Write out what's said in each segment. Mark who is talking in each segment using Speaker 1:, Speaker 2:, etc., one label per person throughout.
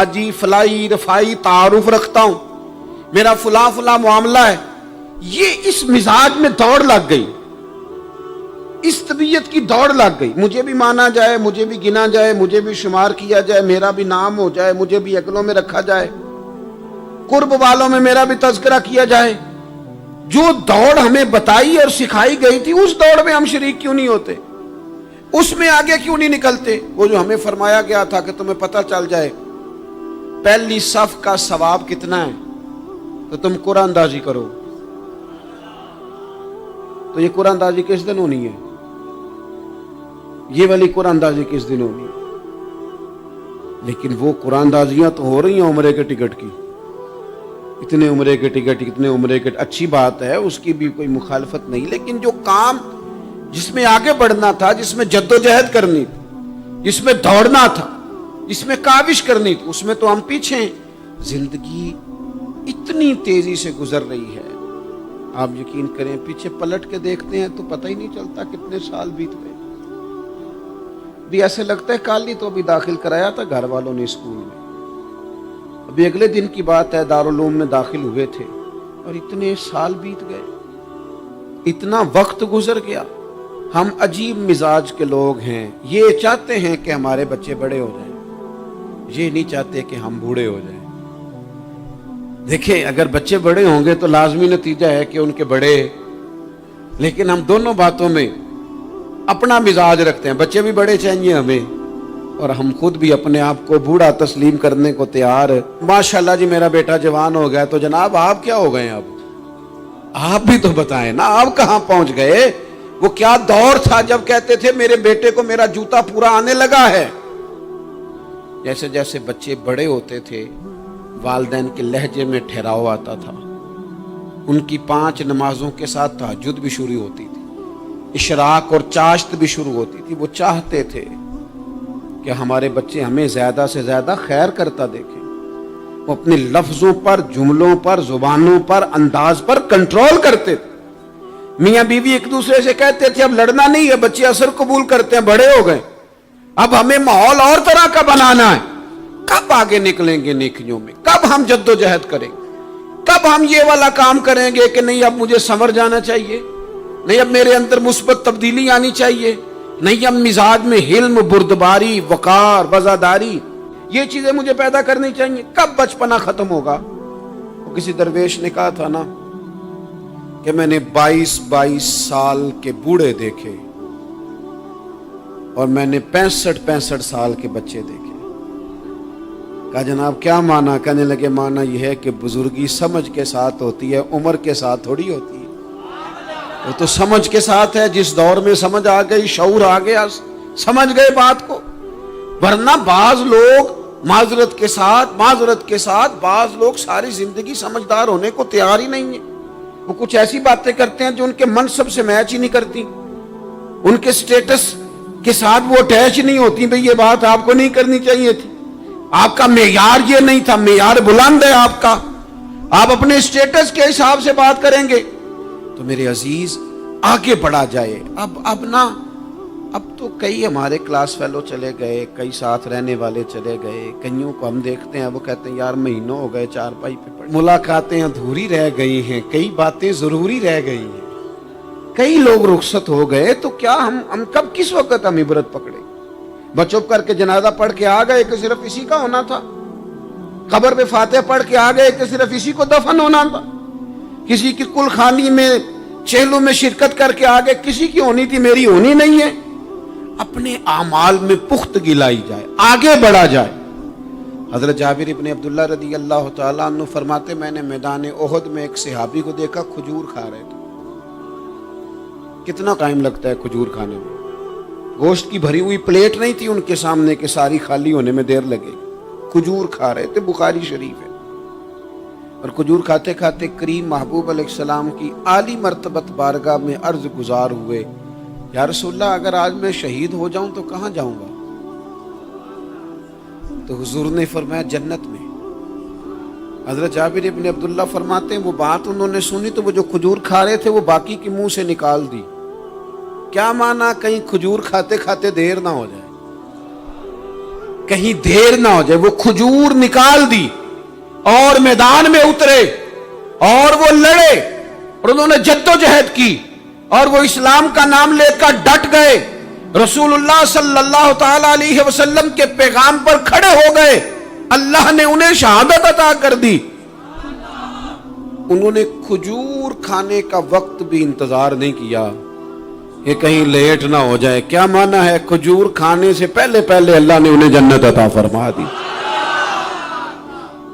Speaker 1: جی fly رفائی تعارف رکھتا ہوں، میرا فلاں فلاں معاملہ ہے، یہ اس مزاج میں دوڑ لگ گئی، اس طبیعت کی دوڑ لگ گئی، مجھے بھی مانا جائے، مجھے بھی گنا جائے، مجھے بھی شمار کیا جائے، میرا بھی نام ہو جائے، مجھے بھی اگلوں میں رکھا جائے، قرب والوں میں میرا بھی تذکرہ کیا جائے۔ جو دوڑ ہمیں بتائی اور سکھائی گئی تھی، اس دوڑ میں ہم شریک کیوں نہیں ہوتے؟ اس میں آگے کیوں نہیں نکلتے؟ وہ جو ہمیں فرمایا گیا تھا کہ تمہیں پتہ چل جائے پہلی صف کا ثواب کتنا ہے تو تم قرآن اندازی کرو، تو یہ قرآن اندازی کس دن ہونی ہے؟ یہ والی قرآن اندازی کس دن ہونی ہے؟ لیکن وہ قرآن اندازیاں تو ہو رہی ہیں عمرے کے ٹکٹ کی، اتنے عمرے کے ٹکٹ، اتنے عمرے کے، اچھی بات ہے، اس کی بھی کوئی مخالفت نہیں، لیکن جو کام جس میں آگے بڑھنا تھا، جس میں جد و جہد کرنی تھی، جس میں دوڑنا تھا، جس میں کاوش کرنی تھی، اس میں تو ہم پیچھے ہیں۔ زندگی اتنی تیزی سے گزر رہی ہے، آپ یقین کریں پیچھے پلٹ کے دیکھتے ہیں تو پتہ ہی نہیں چلتا کتنے سال بیت گئے۔ بھی ایسے لگتا ہے کل ہی تو ابھی داخل کرایا تھا گھر والوں نے اسکول میں، ابھی اگلے دن کی بات ہے دارالعلوم میں داخل ہوئے تھے اور اتنے سال بیت گئے، اتنا وقت گزر گیا۔ ہم عجیب مزاج کے لوگ ہیں، یہ چاہتے ہیں کہ ہمارے بچے بڑے ہو جائیں، یہ نہیں چاہتے کہ ہم بوڑھے ہو جائیں۔ دیکھیں اگر بچے بڑے ہوں گے تو لازمی نتیجہ ہے کہ ان کے بڑے، لیکن ہم دونوں باتوں میں اپنا مزاج رکھتے ہیں، بچے بھی بڑے چاہیے ہمیں اور ہم خود بھی اپنے آپ کو بوڑھا تسلیم کرنے کو تیار ہے۔ ماشاءاللہ جی میرا بیٹا جوان ہو گیا، تو جناب آپ کیا ہو گئے؟ اب آپ بھی تو بتائیں نا، آپ کہاں پہنچ گئے؟ وہ کیا دور تھا جب کہتے تھے میرے بیٹے کو میرا جوتا پورا آنے لگا ہے۔ جیسے جیسے بچے بڑے ہوتے تھے والدین کے لہجے میں ٹھہراؤ آتا تھا، ان کی 5 نمازوں کے ساتھ تہجد بھی شروع ہوتی تھی، اشراق اور چاشت بھی شروع ہوتی تھی۔ وہ چاہتے تھے کہ ہمارے بچے ہمیں زیادہ سے زیادہ خیر کرتا دیکھیں، وہ اپنے لفظوں پر، جملوں پر، زبانوں پر، انداز پر کنٹرول کرتے تھے۔ میاں بیوی ایک دوسرے سے کہتے تھے اب لڑنا نہیں ہے، بچے اثر قبول کرتے ہیں، بڑے ہو گئے، اب ہمیں ماحول اور طرح کا بنانا ہے۔ کب آگے نکلیں گے نیکیوں میں؟ کب ہم جد و جہد کریں گے؟ کب ہم یہ والا کام کریں گے کہ نہیں اب مجھے سنور جانا چاہیے، نہیں اب میرے اندر مثبت تبدیلی آنی چاہیے، نہیں اب مزاج میں حلم، بردباری، وقار، وفاداری، یہ چیزیں مجھے پیدا کرنی چاہیے؟ کب بچپنا ختم ہوگا؟ وہ کسی درویش نے کہا تھا نا کہ میں نے 22 سال کے بوڑھے دیکھے اور میں نے 65 سال کے بچے دیکھے۔ کہا جناب کیا معنی؟ کہنے لگے معنی یہ ہے کہ بزرگی سمجھ کے ساتھ ہوتی ہے، عمر کے ساتھ تھوڑی ہوتی ہے۔ وہ تو سمجھ کے ساتھ ہے، جس دور میں سمجھ آ گئی، شعور آ گیا، سمجھ گئے بات کو۔ ورنہ بعض لوگ معذرت کے ساتھ بعض لوگ ساری زندگی سمجھدار ہونے کو تیار ہی نہیں ہیں۔ وہ کچھ ایسی باتیں کرتے ہیں جو ان کے منصب سے میچ ہی نہیں کرتی، ان کے سٹیٹس کے ساتھ وہ اٹیچ نہیں ہوتی۔ بھئی یہ بات آپ کو نہیں کرنی چاہیے تھی، آپ کا معیار یہ نہیں تھا، معیار بلند ہے آپ کا، آپ اپنے سٹیٹس کے حساب سے بات کریں گے تو میرے عزیز آگے بڑھا جائے۔ اب تو کئی ہمارے کلاس فیلو چلے گئے، کئی ساتھ رہنے والے چلے گئے، کئیوں کو ہم دیکھتے ہیں وہ کہتے ہیں یار مہینوں ہو گئے چارپائی پہ پڑے، ملاقاتیں ادھوری رہ گئی ہیں، کئی باتیں ضروری رہ گئی ہیں، کئی لوگ رخصت ہو گئے، تو کیا ہم کب کس وقت ہم عبرت پکڑے؟ بچپ کر کے جنازہ پڑھ کے آ گئے کہ صرف اسی کا ہونا تھا، قبر پہ فاتحہ پڑھ کے آ گئے کہ صرف اسی کو دفن ہونا تھا، کسی کی کل خانی میں چہلوں میں شرکت کر کے آ گئے، کسی کی ہونی تھی میری ہونی نہیں ہے۔ اپنے اعمال میں پختگی لائی جائے، آگے بڑھا جائے۔ حضرت جابر ابن عبداللہ رضی اللہ تعالیٰ عنہ فرماتے میں نے میدان احد میں ایک صحابی کو دیکھا کھجور کھا رہے تھے۔ کتنا ٹائم لگتا ہے کھجور کھانے میں؟ گوشت کی بھری ہوئی پلیٹ نہیں تھی ان کے سامنے کہ ساری خالی ہونے میں دیر لگے، کھجور کھا رہے تھے، بخاری شریف ہے۔ اور کھجور کھاتے کھاتے کریم محبوب علیہ السلام کی عالی مرتبت بارگاہ میں عرض گزار ہوئے یا رسول اللہ اگر آج میں شہید ہو جاؤں تو کہاں جاؤں گا؟ تو حضور نے فرمایا جنت میں۔ حضرت جابر ابن عبداللہ فرماتے ہیں وہ بات انہوں نے سنی تو وہ جو کھجور کھا رہے تھے وہ باقی کے منہ سے نکال دی۔ کیا معنی؟ کہیں کھجور کھاتے کھاتے دیر نہ ہو جائے۔ کہیں دیر نہ ہو جائے. وہ کھجور نکال دی اور میدان میں اترے اور وہ لڑے اور انہوں نے جدوجہد کی اور وہ اسلام کا نام لے کر ڈٹ گئے. رسول اللہ صلی اللہ تعالی علیہ وسلم کے پیغام پر کھڑے ہو گئے. اللہ نے انہیں شہادت عطا کر دی. انہوں نے کھجور کھانے کا وقت بھی انتظار نہیں کیا کہ کہیں لیٹ نہ ہو جائے. کیا معنی ہے؟ کھجور کھانے سے پہلے پہلے اللہ نے انہیں جنت عطا فرما دی.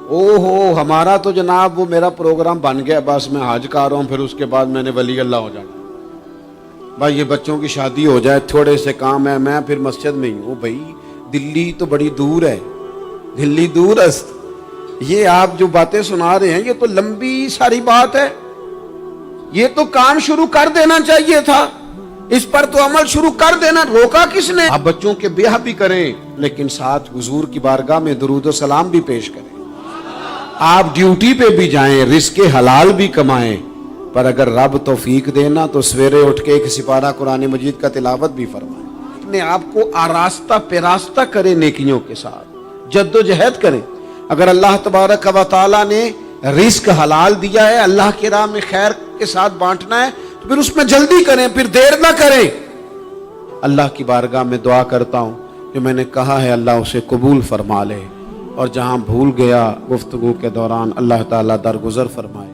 Speaker 1: اوہو، ہمارا تو جناب وہ میرا پروگرام بن گیا، بس میں حج کر رہا ہوں، پھر اس کے بعد میں نے ولی اللہ ہو جانا. بھائی یہ بچوں کی شادی ہو جائے، تھوڑے سے کام ہے، میں پھر مسجد میں ہی ہوں. بھائی دلی تو بڑی دور ہے، دلی دور است. یہ آپ جو باتیں سنا رہے ہیں یہ تو لمبی ساری بات ہے. یہ تو کام شروع کر دینا چاہیے تھا، اس پر تو عمل شروع کر دینا. روکا کس نے؟ آپ بچوں کے بیاہ بھی کریں لیکن ساتھ حضور کی بارگاہ میں درود و سلام بھی پیش کریں. آپ ڈیوٹی پہ بھی جائیں، رزق حلال بھی کمائیں، پر اگر رب توفیق دینا تو سویرے اٹھ کے ایک سپارہ قرآن مجید کا تلاوت بھی فرمائیں. اپنے آپ کو آراستہ پیراستہ کریں، نیکیوں کے ساتھ جد و جہد کریں. اگر اللہ تبارک و تعالیٰ نے رزق حلال دیا ہے، اللہ کی راہ میں خیر کے ساتھ بانٹنا ہے، تو پھر اس میں جلدی کریں، پھر دیر نہ کریں. اللہ کی بارگاہ میں دعا کرتا ہوں جو میں نے کہا ہے اللہ اسے قبول فرما لے، اور جہاں بھول گیا گفتگو کے دوران اللہ تعالیٰ درگزر فرمائے.